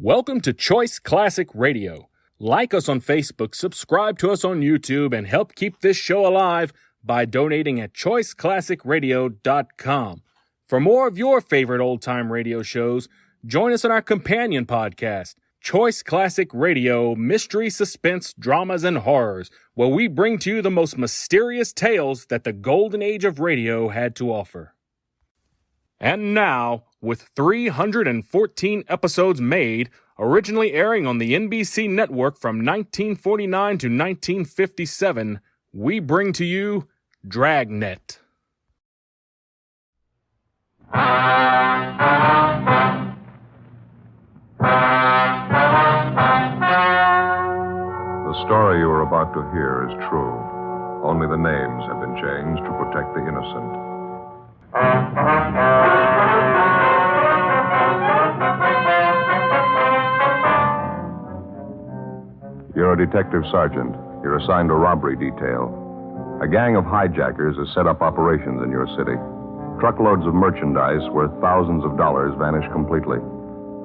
Welcome to Choice Classic Radio. Like us on Facebook, subscribe to us on YouTube, and help keep this show alive by donating at choiceclassicradio.com. For more of your favorite old-time radio shows, join us on our companion podcast, Choice Classic Radio, Mystery, Suspense, Dramas, and Horrors, where we bring to you the most mysterious tales that the golden age of radio had to offer. And now, with 314 episodes made, originally airing on the NBC network from 1949 to 1957, we bring to you Dragnet. The story you are about to hear is true. Only the names have been changed to protect the innocent. You're a detective sergeant. You're assigned a robbery detail. A gang of hijackers has set up operations in your city. Truckloads of merchandise worth thousands of dollars vanish completely.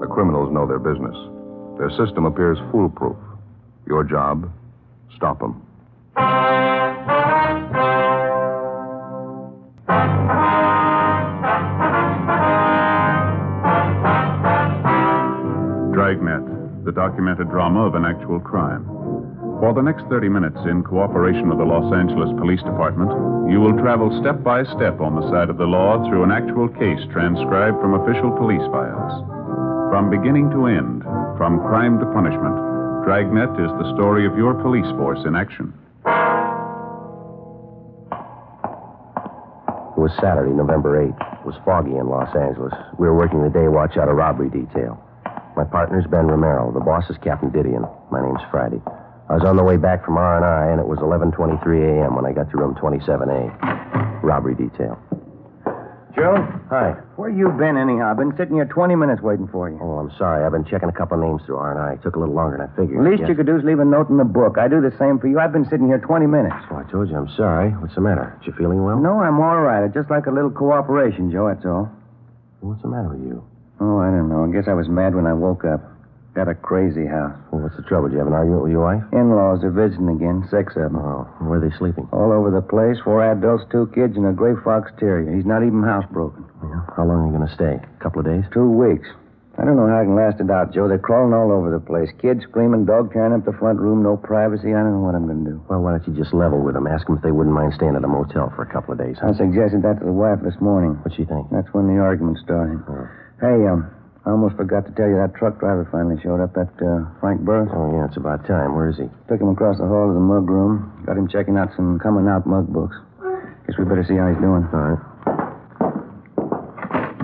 The criminals know their business. Their system appears foolproof. Your job, stop them. Dragnet, the documented drama of an actual crime. For the next 30 minutes, in cooperation with the Los Angeles Police Department, you will travel step by step on the side of the law through an actual case transcribed from official police files. From beginning to end, from crime to punishment, Dragnet is the story of your police force in action. It was Saturday, November 8th. It was foggy in Los Angeles. We were working the day watch out a robbery detail. My partner's Ben Romero. The boss is Captain Didion. My name's Friday. I was on the way back from R&I, and it was 11:23 a.m. when I got to room 27A. Robbery detail. Joe? Hi. Where you been, anyhow? I've been sitting here 20 minutes waiting for you. Oh, I'm sorry. I've been checking a couple of names through R&I. It took a little longer than I figured. The least you could do is leave a note in the book. I do the same for you. I've been sitting here 20 minutes. Oh, I told you I'm sorry. What's the matter? You feeling well? No, I'm all right. I'd just like a little cooperation, Joe, that's all. What's the matter with you? Oh, I don't know. I guess I was mad when I woke up. Got a crazy house. Well, what's the trouble? Did you have an argument with your wife? In-laws, they're visiting again. 6 of them. Oh, where are they sleeping? All over the place. 4 adults, 2 kids, and a gray fox terrier. He's not even housebroken. Yeah. How long are you going to stay? A couple of days? 2 weeks. I don't know how I can last it out, Joe. They're crawling all over the place. Kids screaming, dog tearing up the front room, no privacy. I don't know what I'm going to do. Well, why don't you just level with them? Ask them if they wouldn't mind staying at a motel for a couple of days. I suggested that to the wife this morning. What'd she think? That's when the argument started. Oh. Hey, I almost forgot to tell you that truck driver finally showed up, that Frank Burr. Oh, yeah, it's about time. Where is he? Took him across the hall to the mug room. Got him checking out some coming-out mug books. Guess we better see how he's doing. All right.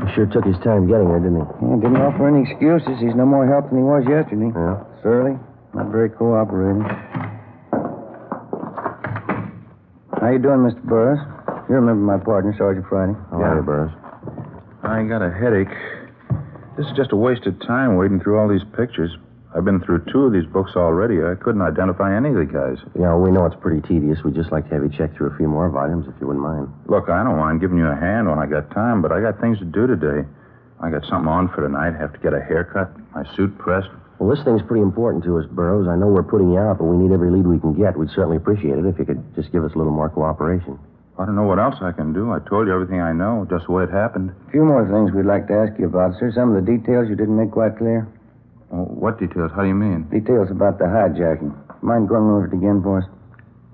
He sure took his time getting here, didn't he? Yeah, didn't offer any excuses. He's no more help than he was yesterday. Yeah? Surly. Not very cooperating. How you doing, Mr. Burrs? You remember my partner, Sergeant Friday. How are you, Burrs? I got a headache. This is just a waste of time waiting through all these pictures. I've been through 2 of these books already. I couldn't identify any of the guys. Yeah, we know it's pretty tedious. We'd just like to have you check through a few more volumes, if you wouldn't mind. Look, I don't mind giving you a hand when I got time, but I got things to do today. I got something on for tonight. I have to get a haircut, my suit pressed. Well, this thing's pretty important to us, Burroughs. I know we're putting you out, but we need every lead we can get. We'd certainly appreciate it if you could just give us a little more cooperation. I don't know what else I can do. I told you everything I know, just the way it happened. A few more things we'd like to ask you about, sir. Some of the details you didn't make quite clear. Oh, what details? How do you mean? Details about the hijacking. Mind going over it again for us?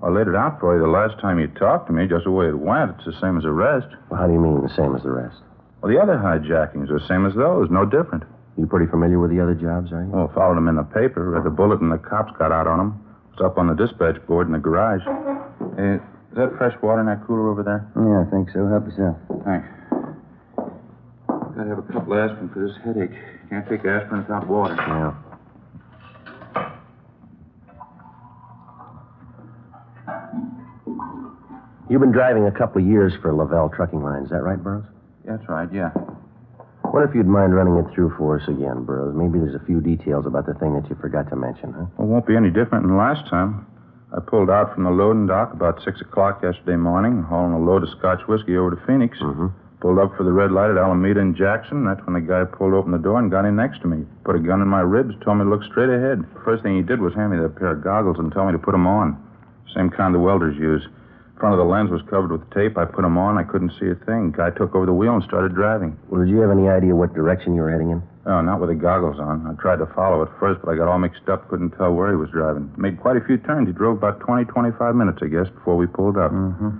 I laid it out for you the last time you talked to me, just the way it went. It's the same as the rest. Well, how do you mean the same as the rest? Well, the other hijackings are the same as those, no different. You pretty familiar with the other jobs, are you? Well, followed them in the paper, read the bulletin the cops got out on them. It's up on the dispatch board in the garage. Is that fresh water in that cooler over there? Yeah, I think so. Help yourself. Thanks. Gotta have a couple of aspirin for this headache. Can't take aspirin without water. Yeah. You've been driving a couple of years for Lavelle Trucking Line. Is that right, Burroughs? That's right, yeah. What if you'd mind running it through for us again, Burroughs? Maybe there's a few details about the thing that you forgot to mention, huh? Well, it won't be any different than last time. I pulled out from the loading dock about 6 o'clock yesterday morning, hauling a load of Scotch whiskey over to Phoenix. Mm-hmm. Pulled up for the red light at Alameda and Jackson. That's when the guy pulled open the door and got in next to me. Put a gun in my ribs, told me to look straight ahead. First thing he did was hand me that pair of goggles and tell me to put them on. Same kind the welders use. Front of the lens was covered with tape. I put them on. I couldn't see a thing. Guy took over the wheel and started driving. Well, did you have any idea what direction you were heading in? No, not with the goggles on. I tried to follow at first, but I got all mixed up. Couldn't tell where he was driving. Made quite a few turns. He drove about 25 minutes, I guess, before we pulled up. Mm-hmm.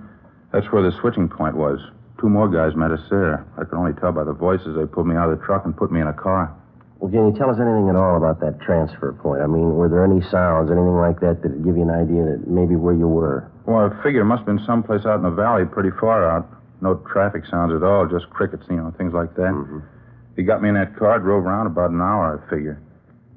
That's where the switching point was. 2 more guys met us there. I could only tell by the voices. They pulled me out of the truck and put me in a car. Well, can you tell us anything at all about that transfer point? I mean, were there any sounds, anything like that would give you an idea that maybe where you were? Well, I figure it must have been someplace out in the valley, pretty far out. No traffic sounds at all, just crickets, things like that. Mm-hmm. He got me in that car, drove around about an hour, I figure.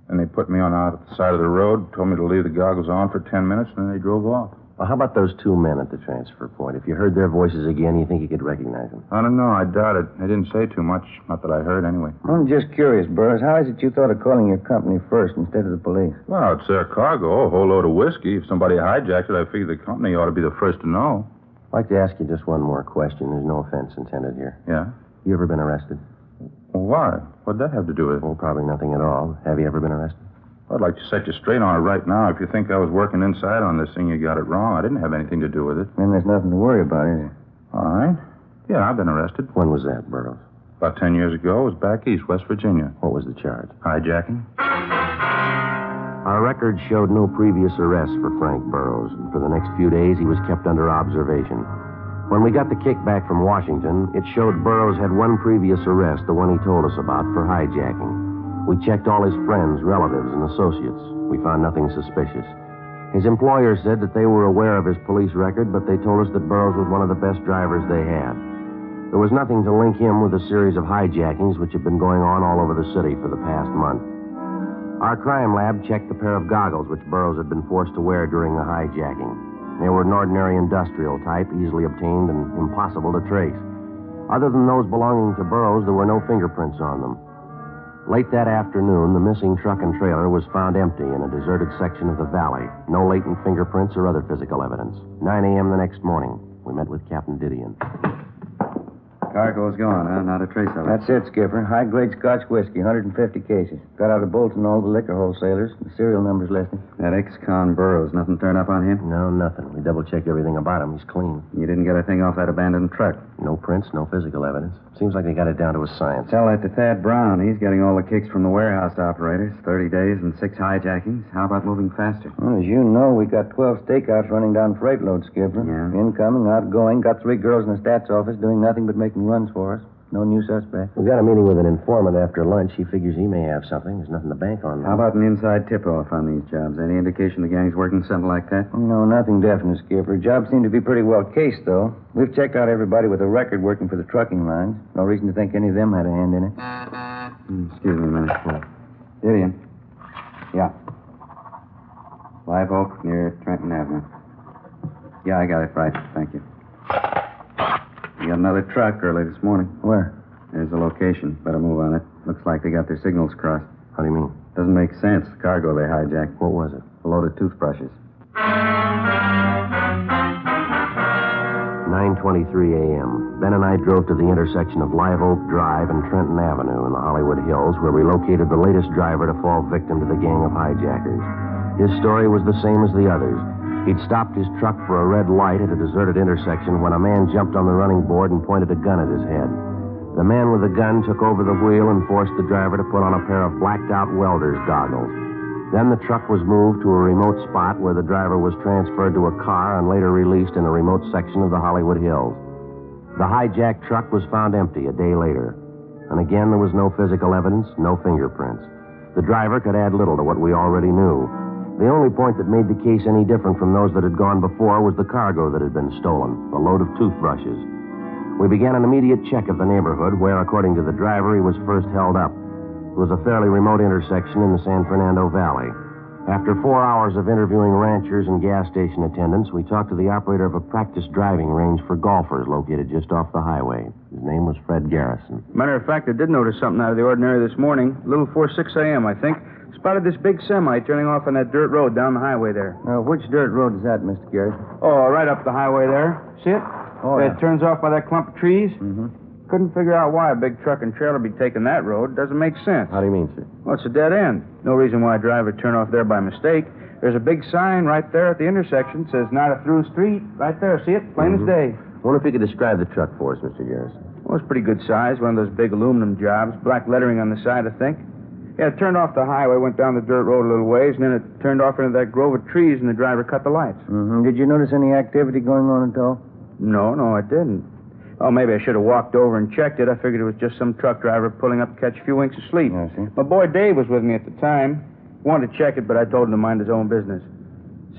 Then they put me on out at the side of the road, told me to leave the goggles on for 10 minutes, and then they drove off. Well, how about those 2 men at the transfer point? If you heard their voices again, you think you could recognize them? I don't know. I doubt it. They didn't say too much. Not that I heard, anyway. I'm just curious, Burroughs. How is it you thought of calling your company first instead of the police? Well, it's their cargo, a whole load of whiskey. If somebody hijacked it, I figure the company ought to be the first to know. I'd like to ask you just one more question. There's no offense intended here. Yeah? You ever been arrested? Well, why? What'd that have to do with it? Well, probably nothing at all. Have you ever been arrested? I'd like to set you straight on it right now. If you think I was working inside on this thing, you got it wrong. I didn't have anything to do with it. Then there's nothing to worry about, is there? All right. Yeah, I've been arrested. When was that, Burroughs? About 10 years ago. It was back east, West Virginia. What was the charge? Hijacking. Our records showed no previous arrests for Frank Burroughs. For the next few days, he was kept under observation. When we got the kickback from Washington, it showed Burroughs had one previous arrest, the one he told us about, for hijacking. We checked all his friends, relatives, and associates. We found nothing suspicious. His employer said that they were aware of his police record, but they told us that Burroughs was one of the best drivers they had. There was nothing to link him with a series of hijackings which had been going on all over the city for the past month. Our crime lab checked the pair of goggles which Burroughs had been forced to wear during the hijacking. They were an ordinary industrial type, easily obtained and impossible to trace. Other than those belonging to Burroughs, there were no fingerprints on them. Late that afternoon, the missing truck and trailer was found empty in a deserted section of the valley. No latent fingerprints or other physical evidence. 9 a.m. the next morning, we met with Captain Didion. Cargo's gone, huh? Not a trace of it. That's it, Skipper. High-grade Scotch whiskey, 150 cases. Got out of Bolton all the liquor wholesalers. The serial number's listed. That ex-con Burroughs, nothing turned up on him? No, nothing. We double-checked everything about him. He's clean. You didn't get a thing off that abandoned truck? No prints, no physical evidence. Seems like they got it down to a science. Tell that to Thad Brown. He's getting all the kicks from the warehouse operators. 30 days and 6 hijackings. How about moving faster? Well, as you know, we got 12 stakeouts running down freight loads, Skipper. Yeah. Incoming, outgoing. Got 3 girls in the stats office doing nothing but making runs for us. No new suspect. We got a meeting with an informant after lunch. He figures he may have something. There's nothing to bank on. How about an inside tip-off on these jobs? Any indication the gang's working something like that? No, nothing definite, Skipper. Jobs seem to be pretty well cased, though. We've checked out everybody with a record working for the trucking lines. No reason to think any of them had a hand in it. Excuse me a minute. Gideon. Yeah. Live Oak near Trenton Avenue. Yeah, I got it right. Thank you. We got another truck early this morning. Where? There's the location. Better move on it. Looks like they got their signals crossed. How do you mean? Doesn't make sense. The cargo they hijacked. What was it? A load of toothbrushes. 9:23 a.m. Ben and I drove to the intersection of Live Oak Drive and Trenton Avenue in the Hollywood Hills, where we located the latest driver to fall victim to the gang of hijackers. His story was the same as the others. He'd stopped his truck for a red light at a deserted intersection when a man jumped on the running board and pointed a gun at his head. The man with the gun took over the wheel and forced the driver to put on a pair of blacked-out welder's goggles. Then the truck was moved to a remote spot where the driver was transferred to a car and later released in a remote section of the Hollywood Hills. The hijacked truck was found empty a day later. And again, there was no physical evidence, no fingerprints. The driver could add little to what we already knew. The only point that made the case any different from those that had gone before was the cargo that had been stolen, a load of toothbrushes. We began an immediate check of the neighborhood where, according to the driver, he was first held up. It was a fairly remote intersection in the San Fernando Valley. After 4 hours of interviewing ranchers and gas station attendants, we talked to the operator of a practice driving range for golfers located just off the highway. His name was Fred Garrison. Matter of fact, I did notice something out of the ordinary this morning. A little before 6 a.m., I think. Spotted this big semi turning off on that dirt road down the highway there. Which dirt road is that, Mr. Garrett? Oh, right up the highway there. See it? Oh, yeah. It turns off by that clump of trees. Mm-hmm. Couldn't figure out why a big truck and trailer be taking that road. Doesn't make sense. How do you mean, sir? Well, it's a dead end. No reason why a driver would turn off there by mistake. There's a big sign right there at the intersection. Says not a through street. Right there. See it? Plain as day. I wonder if you could describe the truck for us, Mr. Garrison. Well, it's pretty good size. One of those big aluminum jobs. Black lettering on the side, I think. Yeah, it turned off the highway, went down the dirt road a little ways, and then it turned off into that grove of trees, and the driver cut the lights. Mm-hmm. Did you notice any activity going on at all? No, I didn't. Oh, maybe I should have walked over and checked it. I figured it was just some truck driver pulling up to catch a few winks of sleep. I see. My boy Dave was with me at the time. Wanted to check it, but I told him to mind his own business.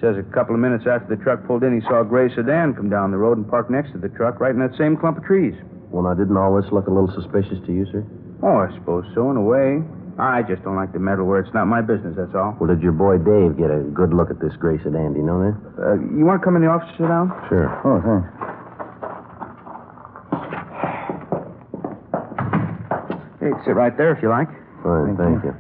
Says a couple of minutes after the truck pulled in, he saw a gray sedan come down the road and park next to the truck right in that same clump of trees. Well, now, didn't all this look a little suspicious to you, sir? Oh, I suppose so, in a way. I just don't like to meddle where it's not my business, that's all. Well, did your boy Dave get a good look at this gray sedan? Do you know that? You want to come in the office and sit down? Sure. Oh, thanks. Hey, sit right there if you like. Fine, thank you.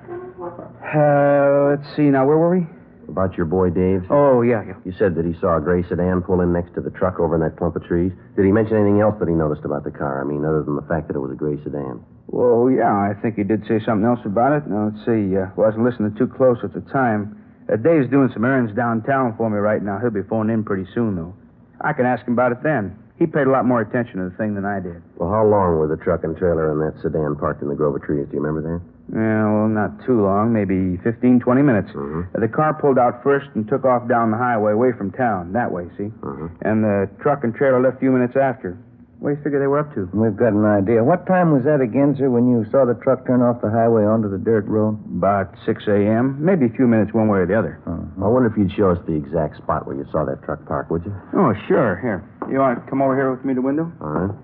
Let's see, now, where were we? About your boy Dave? Oh, yeah. You said that he saw a gray sedan pull in next to the truck over in that clump of trees. Did he mention anything else that he noticed about the car? I mean, other than the fact that it was a gray sedan. Well, yeah, I think he did say something else about it. Now, let's see. Wasn't listening too close at the time. Dave's doing some errands downtown for me right now. He'll be phoning in pretty soon, though. I can ask him about it then. He paid a lot more attention to the thing than I did. Well, how long were the truck and trailer and that sedan parked in the grove of trees? Do you remember that? Yeah, well, not too long. Maybe 15, 20 minutes. Mm-hmm. The car pulled out first and took off down the highway away from town. That way, see? Mm-hmm. And the truck and trailer left a few minutes after. What do you figure they were up to? We've got an idea. What time was that again, sir, when you saw the truck turn off the highway onto the dirt road? About 6 a.m. Maybe a few minutes one way or the other. I wonder if you'd show us the exact spot where you saw that truck park, would you? Oh, sure. Here. You want to come over here with me to the window? All right.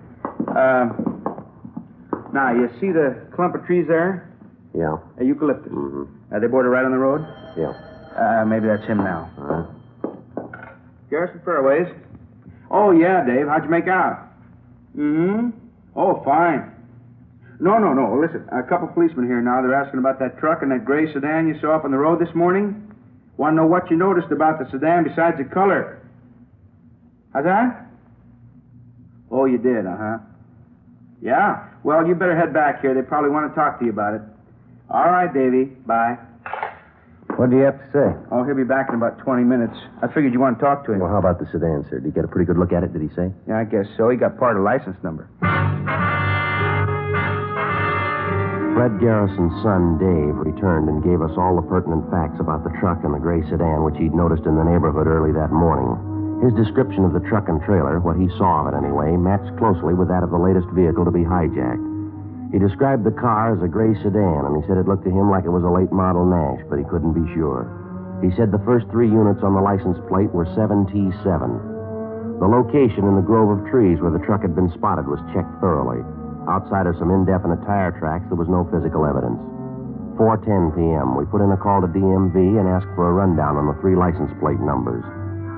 Now, you see the clump of trees there? Yeah. Eucalyptus. Mm-hmm. They border right on the road? Yeah. Maybe that's him now. All right. Garrison Fairways. Oh, yeah, Dave. How'd you make out? Mm-hmm. Oh, fine. No. Listen, a couple policemen here now. They're asking about that truck and that gray sedan you saw up on the road this morning. Want to know what you noticed about the sedan besides the color. How's that? Oh, you did, uh-huh. Yeah? Well, you better head back here. They probably want to talk to you about it. All right, Davy. Bye. What do you have to say? Oh, he'll be back in about 20 minutes. I figured you want to talk to him. Well, how about the sedan, sir? Did you get a pretty good look at it, did he say? Yeah, I guess so. He got part of the license number. Fred Garrison's son, Dave, returned and gave us all the pertinent facts about the truck and the gray sedan, which he'd noticed in the neighborhood early that morning. His description of the truck and trailer, what he saw of it anyway, matched closely with that of the latest vehicle to be hijacked. He described the car as a gray sedan, and he said it looked to him like it was a late model Nash, but he couldn't be sure. He said the first 3 units on the license plate were 7T7. The location in the grove of trees where the truck had been spotted was checked thoroughly. Outside of some indefinite tire tracks, there was no physical evidence. 4:10 p.m., we put in a call to DMV and asked for a rundown on the 3 license plate numbers.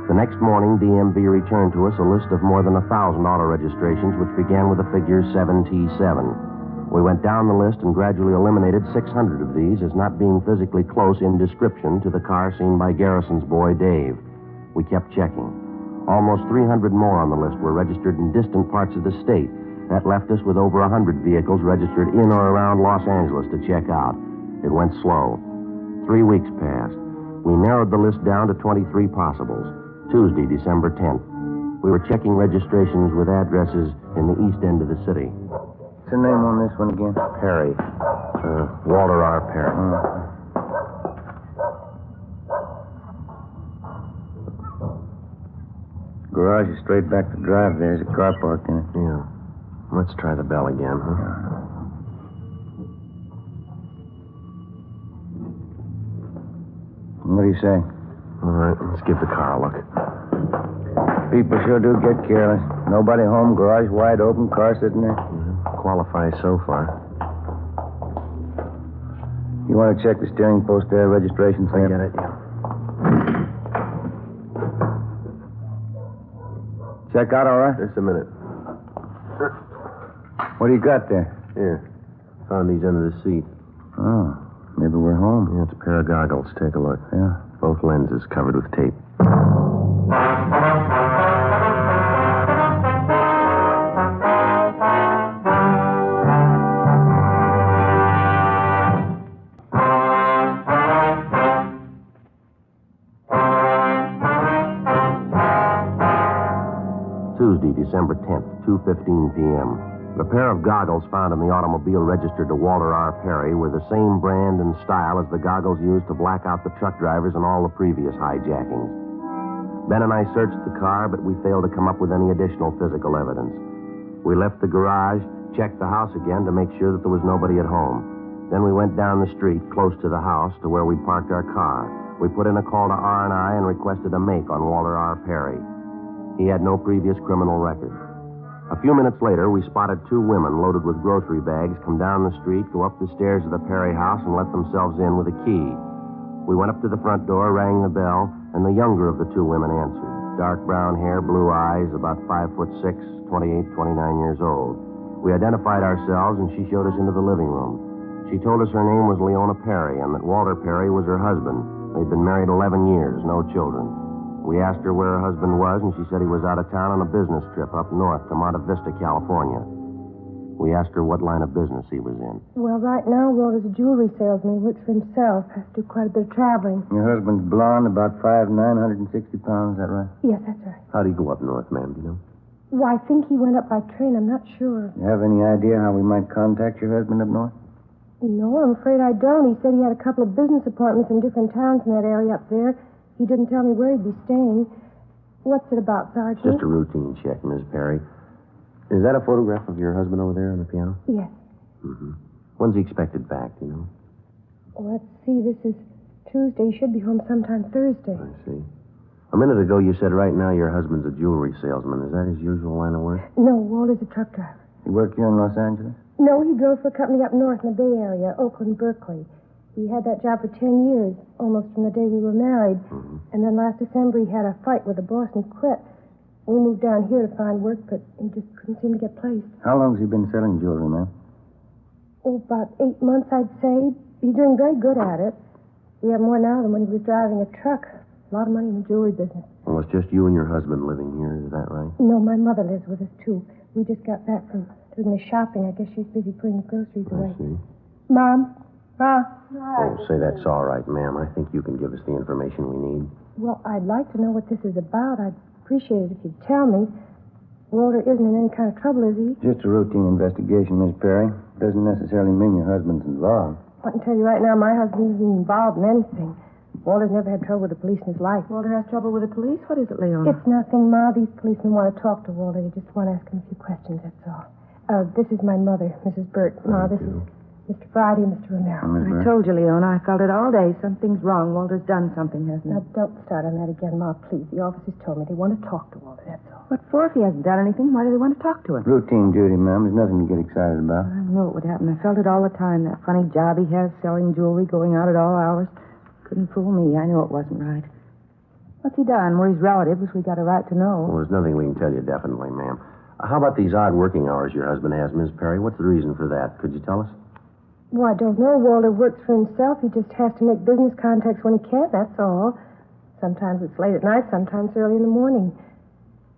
The next morning, DMV returned to us a list of more than 1,000 auto registrations, which began with the figure 7T7. We went down the list and gradually eliminated 600 of these as not being physically close in description to the car seen by Garrison's boy, Dave. We kept checking. Almost 300 more on the list were registered in distant parts of the state. That left us with over 100 vehicles registered in or around Los Angeles to check out. It went slow. 3 weeks passed. We narrowed the list down to 23 possibles. Tuesday, December 10th. We were checking registrations with addresses in the east end of the city. What's the name on this one again? Perry. Walter R. Perry. Garage is straight back to drive. There's a car parked in it. Yeah. Let's try the bell again, huh? What do you say? All right, let's give the car a look. People sure do get careless. Nobody home, garage wide open, car sitting there. Qualifies so far. You want to check the steering post there, registration I thing? get it, yeah. Check out all right? Just a minute. What do you got there? Here. Found these under the seat. Oh, maybe we're home. Yeah, it's a pair of goggles. Take a look. Yeah. Both lenses covered with tape. December 10th, 2:15 p.m. The pair of goggles found in the automobile registered to Walter R. Perry were the same brand and style as the goggles used to black out the truck drivers in all the previous hijackings. Ben and I searched the car, but we failed to come up with any additional physical evidence. We left the garage, checked the house again to make sure that there was nobody at home. Then we went down the street close to the house to where we'd parked our car. We put in a call to R&I and requested a make on Walter R. Perry. He had no previous criminal record. A few minutes later, we spotted two women loaded with grocery bags come down the street, go up the stairs of the Perry house, and let themselves in with a key. We went up to the front door, rang the bell, and the younger of the two women answered. Dark brown hair, blue eyes, about 5'6", 28, 29 years old. We identified ourselves, and she showed us into the living room. She told us her name was Leona Perry and that Walter Perry was her husband. They'd been married 11 years, no children. We asked her where her husband was, and she said he was out of town on a business trip up north to Monte Vista, California. We asked her what line of business he was in. Well, right now, Walter's a jewelry salesman. He works for himself. Has to do quite a bit of traveling. Your husband's blonde, about 5'9", 160 pounds, is that right? Yes, that's right. How'd he go up north, ma'am, do you know? Well, I think he went up by train. I'm not sure. You have any idea how we might contact your husband up north? No, I'm afraid I don't. He said he had a couple of business appointments in different towns in that area up there. He didn't tell me where he'd be staying. What's it about, Sergeant? Just a routine check, Miss Perry. Is that a photograph of your husband over there on the piano? Yes. Mm-hmm. When's he expected back, do you know? Oh, let's see. This is Tuesday. He should be home sometime Thursday. I see. A minute ago, you said right now your husband's a jewelry salesman. Is that his usual line of work? No, Walter's a truck driver. You work here in Los Angeles? No, he drove for a company up north in the Bay Area, Oakland, Berkeley. He had that job for 10 years, almost from the day we were married. Mm-hmm. And then last December, he had a fight with the boss and he quit. We moved down here to find work, but he just couldn't seem to get placed. How long has he been selling jewelry, ma'am? Oh, about 8 months, I'd say. He's doing very good at it. We have more now than when he was driving a truck. A lot of money in the jewelry business. Well, it's just you and your husband living here, is that right? No, my mother lives with us, too. We just got back from doing the shopping. I guess she's busy putting the groceries away. I see. Mom? Ma? Oh, say that's all right, ma'am. I think you can give us the information we need. Well, I'd like to know what this is about. I'd appreciate it if you'd tell me. Walter isn't in any kind of trouble, is he? Just a routine investigation, Miss Perry. Doesn't necessarily mean your husband's involved. I can tell you right now, my husband isn't involved in anything. Walter's never had trouble with the police in his life. Walter has trouble with the police? What is it, Leona? It's nothing, Ma. These policemen want to talk to Walter. They just want to ask him a few questions, that's all. This is my mother, Mrs. Burt. Ma, this is Mr. Friday and Mr. Romero. I told you, Leona. I felt it all day. Something's wrong. Walter's done something, hasn't he? Now, don't start on that again, Ma, please. The officers told me they want to talk to Walter, that's all. What for? If he hasn't done anything, why do they want to talk to him? Routine duty, ma'am. There's nothing to get excited about. I knew it would happen. I felt it all the time. That funny job he has, selling jewelry, going out at all hours. Couldn't fool me. I knew it wasn't right. What's he done? We're his relatives. We got a right to know. Well, there's nothing we can tell you definitely, ma'am. How about these odd working hours your husband has, Miss Perry? What's the reason for that? Could you tell us? Well, I don't know. Walter works for himself. He just has to make business contacts when he can, that's all. Sometimes it's late at night, sometimes early in the morning.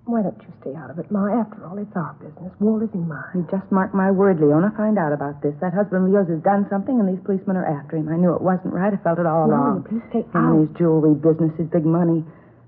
Why don't you stay out of it, Ma? After all, it's our business. Walter's in mine. You just mark my word, Leona. Find out about this. That husband of yours has done something, and these policemen are after him. I knew it wasn't right. I felt it all along. Please stay Him and his jewelry business, his big money.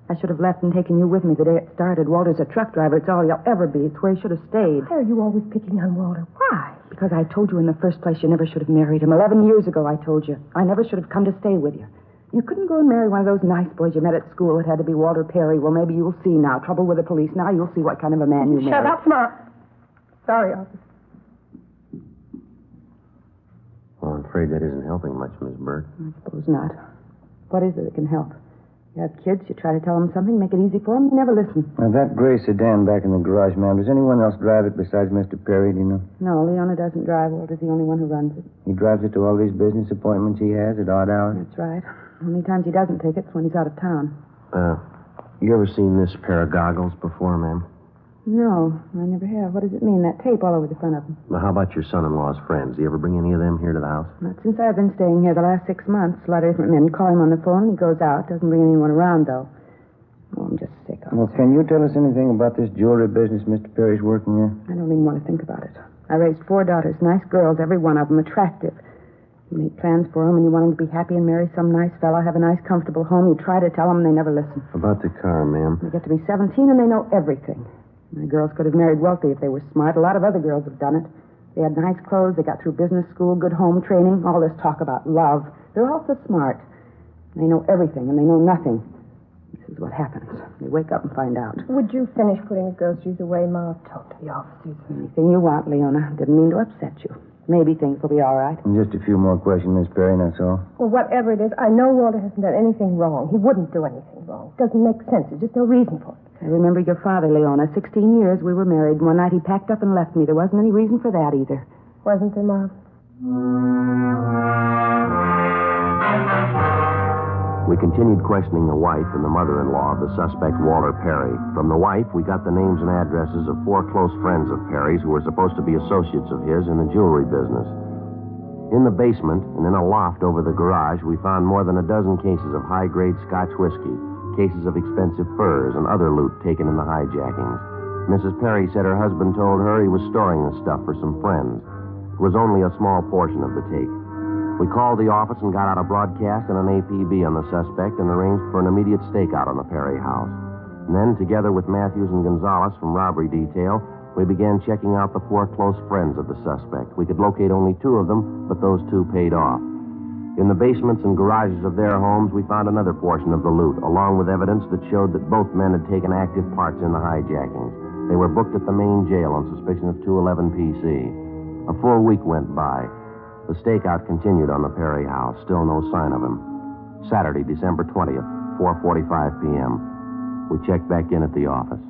I should have left and taken you with me the day it started. Walter's a truck driver. It's all he'll ever be. It's where he should have stayed. Why are you always picking on Walter? Why? Because I told you in the first place you never should have married him. 11 years ago, I told you. I never should have come to stay with you. You couldn't go and marry one of those nice boys you met at school. It had to be Walter Perry. Well, maybe you'll see now. Trouble with the police. Now you'll see what kind of a man you married. Shut up, Ma. Sorry, officer. Well, I'm afraid that isn't helping much, Miss Burt. I suppose not. What is it that can help? You have kids, you try to tell them something, make it easy for them, they never listen. Now, that gray sedan back in the garage, ma'am, does anyone else drive it besides Mr. Perry, do you know? No, Leona doesn't drive. Walter's the only one who runs it. He drives it to all these business appointments he has at odd hours? That's right. Only times he doesn't take it's when he's out of town. You ever seen this pair of goggles before, ma'am? No, I never have. What does it mean, that tape all over the front of them? Well, how about your son-in-law's friends? Do you ever bring any of them here to the house? Not since I've been staying here the last 6 months. A lot of different men call him on the phone. He goes out. Doesn't bring anyone around, though. Oh, I'm just sick of it. Well, can you tell us anything about this jewelry business Mr. Perry's working in? I don't even want to think about it. I raised 4 daughters, nice girls, every one of them, attractive. You make plans for them, and you want them to be happy and marry some nice fellow, have a nice, comfortable home. You try to tell them, and they never listen. About the car, ma'am. They get to be 17, and they know everything. My girls could have married wealthy if they were smart. A lot of other girls have done it. They had nice clothes, they got through business school, good home training, all this talk about love. They're all so smart. They know everything, and they know nothing. This is what happens. They wake up and find out. Would you finish putting the groceries away, Ma? I've talked to the officers. Anything you want, Leona. Didn't mean to upset you. Maybe things will be all right. And just a few more questions, Miss Perry, that's all. Well, whatever it is, I know Walter hasn't done anything wrong. He wouldn't do anything wrong. It doesn't make sense. There's just no reason for it. I remember your father, Leona. 16 years we were married. One night he packed up and left me. There wasn't any reason for that either. Wasn't there, Ma? We continued questioning the wife and the mother-in-law of the suspect, Walter Perry. From the wife, we got the names and addresses of 4 close friends of Perry's who were supposed to be associates of his in the jewelry business. In the basement and in a loft over the garage, we found more than a dozen cases of high-grade Scotch whiskey, cases of expensive furs, and other loot taken in the hijackings. Mrs. Perry said her husband told her he was storing the stuff for some friends. It was only a small portion of the take. We called the office and got out a broadcast and an APB on the suspect and arranged for an immediate stakeout on the Perry house. And then, together with Matthews and Gonzalez from robbery detail, we began checking out the 4 close friends of the suspect. We could locate only 2 of them, but those 2 paid off. In the basements and garages of their homes, we found another portion of the loot, along with evidence that showed that both men had taken active parts in the hijackings. They were booked at the main jail on suspicion of 211 PC. A full week went by. The stakeout continued on the Perry house. Still no sign of him. Saturday, December 20th, 4:45 p.m. We checked back in at the office.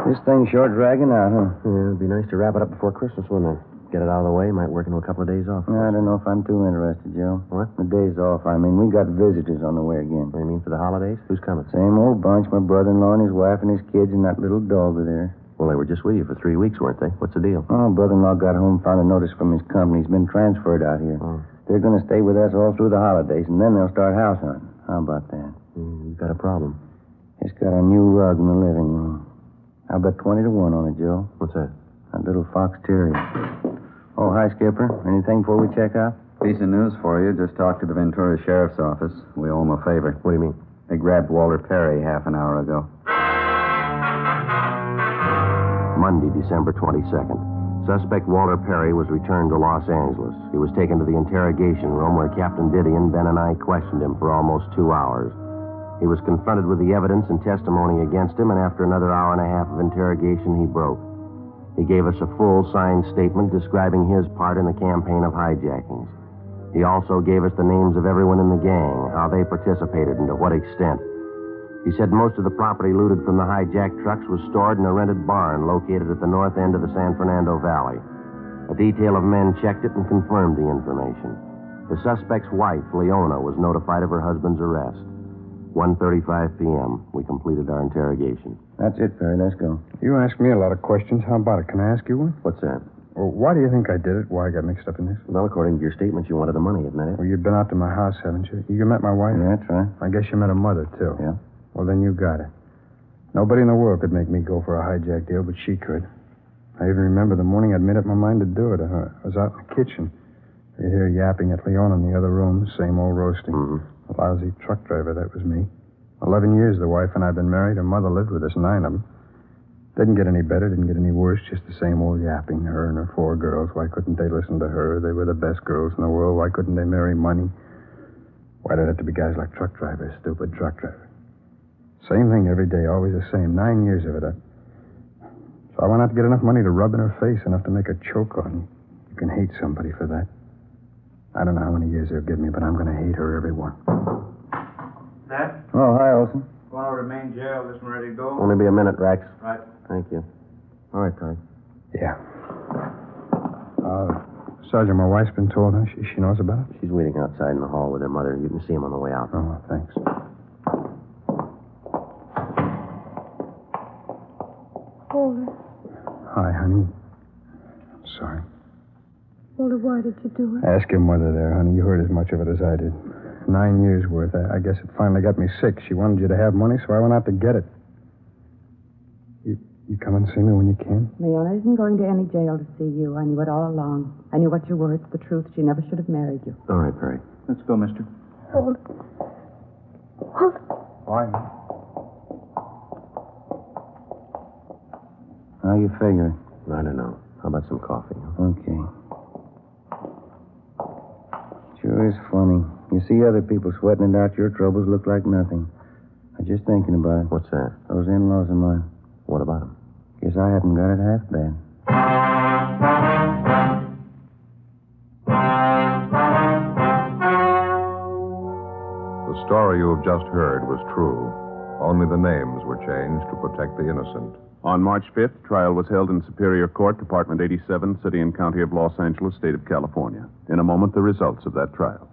This thing's sure dragging out, huh? Yeah, it'd be nice to wrap it up before Christmas, wouldn't it? Get it out of the way. Might work into a couple of days off. I don't know if I'm too interested, Joe. What? The day's off. I mean, we got visitors on the way again. What do you mean for the holidays? Who's coming? Same old bunch. My brother-in-law and his wife and his kids and that little dog are there. Well, they were just with you for 3 weeks, weren't they? What's the deal? Oh, brother-in-law got home, found a notice from his company. He's been transferred out here. Oh. They're going to stay with us all through the holidays, and then they'll start house hunting. How about that? You've got a problem. Just got a new rug in the living room. I'll bet 20 to 1 on it, Joe. What's that? That little fox terrier. Oh, hi, Skipper. Anything before we check out? Piece of news for you. Just talked to the Ventura Sheriff's Office. We owe them a favor. What do you mean? They grabbed Walter Perry half an hour ago. Monday, December 22nd. Suspect Walter Perry was returned to Los Angeles. He was taken to the interrogation room where Captain Didion, Ben, and I questioned him for almost 2 hours. He was confronted with the evidence and testimony against him, and after another hour and a half of interrogation, he broke. He gave us a full signed statement describing his part in the campaign of hijackings. He also gave us the names of everyone in the gang, how they participated, and to what extent. He said most of the property looted from the hijacked trucks was stored in a rented barn located at the north end of the San Fernando Valley. A detail of men checked it and confirmed the information. The suspect's wife, Leona, was notified of her husband's arrest. 1:35 p.m. We completed our interrogation. That's it, Perry. Let's go. You ask me a lot of questions. How about it? Can I ask you one? What's that? Well, why do you think I did it? Why I got mixed up in this? Well, according to your statement, you wanted the money, isn't that it? Well, you've been out to my house, haven't you? You met my wife? Yeah, that's right. I guess you met her mother, too. Yeah. Well, then you got it. Nobody in the world could make me go for a hijack deal, but she could. I even remember the morning I'd made up my mind to do it. I was out in the kitchen. You could hear yapping at Leona in the other room, same old roasting. Mm-hmm. A lousy truck driver, that was me. 11 years the wife and I've been married. Her mother lived with us, 9 of them. Didn't get any better, didn't get any worse, just the same old yapping, her and her 4 girls. Why couldn't they listen to her? They were the best girls in the world. Why couldn't they marry money? Why did it have to be guys like truck drivers, stupid truck drivers? Same thing every day, always the same. 9 years of it. So I went out to get enough money to rub in her face, enough to make her choke on you. You can hate somebody for that. I don't know how many years they'll give me, but I'm going to hate her, every one. Dad? Oh, hi, Olson. Going over to main jail. This one ready to go? Only be a minute, Rex. Right. Thank you. All right, Perry. Yeah. Sergeant, my wife's been told, huh? She knows about it? She's waiting outside in the hall with her mother. You can see him on the way out. Oh, thanks. Walter. Hi, honey. I'm sorry. Walter, why did you do it? Ask your mother there, honey. You heard as much of it as I did. 9 years worth. I guess it finally got me sick. She wanted you to have money, so I went out to get it. You come and see me when you can? Leona isn't going to any jail to see you. I knew it all along. I knew what you were. It's the truth. She never should have married you. All right, Perry. Let's go, mister. Walter. Walter. Why? How you figure? I don't know. How about some coffee? Okay. Sure is funny. You see other people sweating it out, your troubles look like nothing. I'm just thinking about it. What's that? Those in-laws of mine. What about them? Guess I haven't got it half bad. The story you have just heard was true. Only the names were changed to protect the innocent. On March 5th, trial was held in Superior Court, Department 87, City and County of Los Angeles, State of California. In a moment, the results of that trial.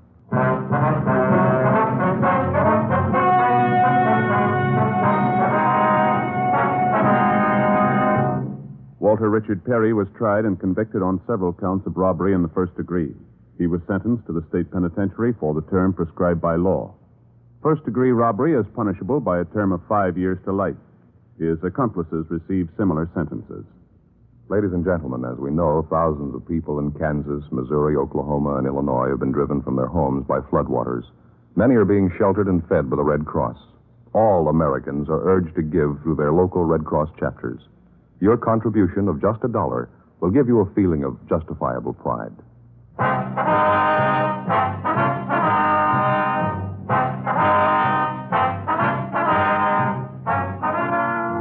Walter Richard Perry was tried and convicted on several counts of robbery in the first degree. He was sentenced to the state penitentiary for the term prescribed by law. First-degree robbery is punishable by a term of 5 years to life. His accomplices received similar sentences. Ladies and gentlemen, as we know, thousands of people in Kansas, Missouri, Oklahoma, and Illinois have been driven from their homes by floodwaters. Many are being sheltered and fed by the Red Cross. All Americans are urged to give through their local Red Cross chapters. Your contribution of just $1 will give you a feeling of justifiable pride.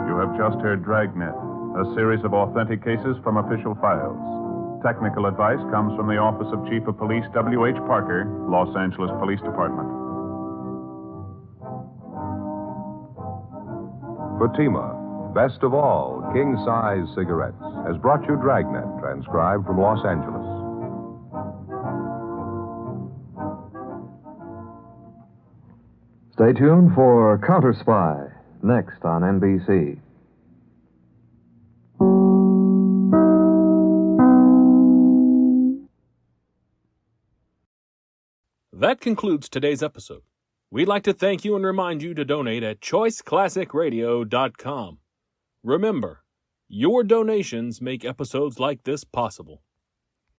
You have just heard Dragnet, a series of authentic cases from official files. Technical advice comes from the Office of Chief of Police W.H. Parker, Los Angeles Police Department. Fatima, best of all, king-size cigarettes, has brought you Dragnet, transcribed from Los Angeles. Stay tuned for Counter Spy, next on NBC. That concludes today's episode. We'd like to thank you and remind you to donate at choiceclassicradio.com. Remember, your donations make episodes like this possible.